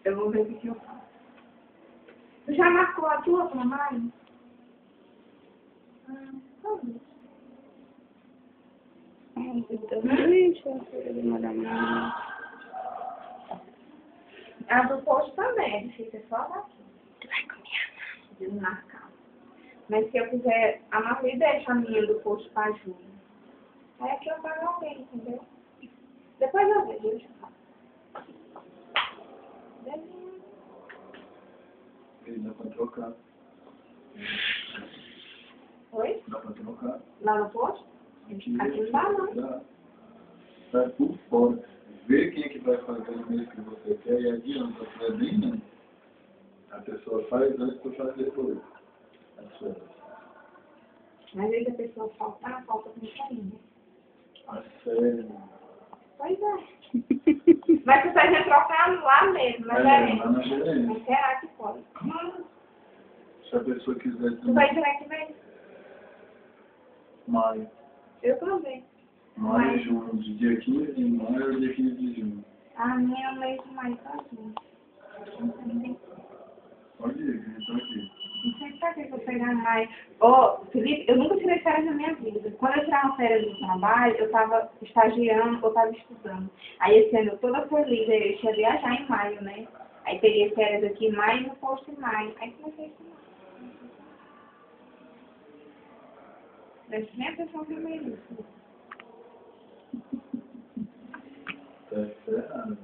Eu vou ver o que eu faço. Tu já marcou a tua pra mãe? Tá bom. Ai, eu tô triste, a filha de Madame. A do posto também, é difícil, é só daqui. Tu vai comer? De marcar. Mas se eu quiser, a Marli deixa a minha do posto pra Júlia. Aí aqui eu pago alguém, entendeu? Depois eu vejo, deixa eu falar. Beijinho. Ele dá pra trocar. Oi? Dá pra trocar. Lá no posto? Aqui não dá, não. Dá. Sai por fora. Vê quem é que vai fazer o mesmo que você quer e adianta. Se é bem, não. A pessoa faz antes, tu faz depois. É só. Às vezes a pessoa falta com isso ainda. A sério. Pois é. Mas tu faz trocar lá mesmo, mas Lá na é. gerência. Mas será que pode? Se a pessoa quiser Tu vai direto mesmo? maio. Eu também. Maio e junho. De dia 15 de maio ao dia 15 de junho. A minha é o mês de maio sozinho. Pode ir, eu tô aqui. Não sei pra que eu vou pegar mais. Ô, Felipe, eu nunca tirei férias na minha vida. Quando eu tirava férias do trabalho, eu tava estagiando ou tava estudando. Aí esse ano eu toda feliz, aí eu ia viajar em maio, né? Aí peguei férias aqui em maio e no posto em maio. Aí comecei a estudar. Preste nem atenção primeiro. Tá ferrado.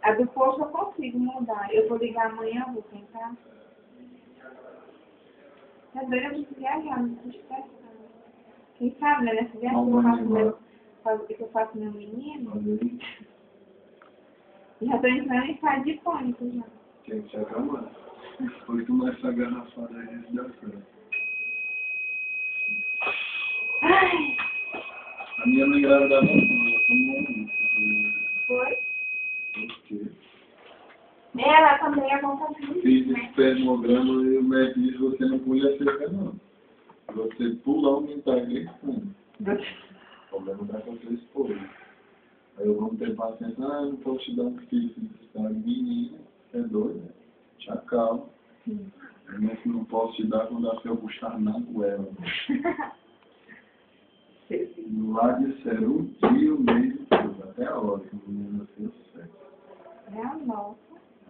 A do posto eu consigo mudar. Eu vou ligar amanhã, vou tentar. É doido, eu preciso viajar, não preciso estar. Quem sabe, né? Nessa viagem que eu faço meu menino, Olha aí. já tô entrando em fase de pânico já. Tem que se acalmar. Depois tu mais essa garrafada aí, isso dá certo. Ai, A minha não engravida não, ela tomou muito. foi? Por quê? Ela também é vontade Fiz né? espermograma e o médico disse que você não pula cerca não. Se você pular, aumentar a glicemia. O problema dá com sua esposa. Aí eu vou ter paciente, não posso te dar um filho, você está menina, é doido, te acalma. Mas não posso te dar quando a eu puxar na goela. Lá disseram um dia, um mês e tudo, até a hora que o menino nasceu certo. É a nossa.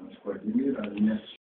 Mas pode admirar, minha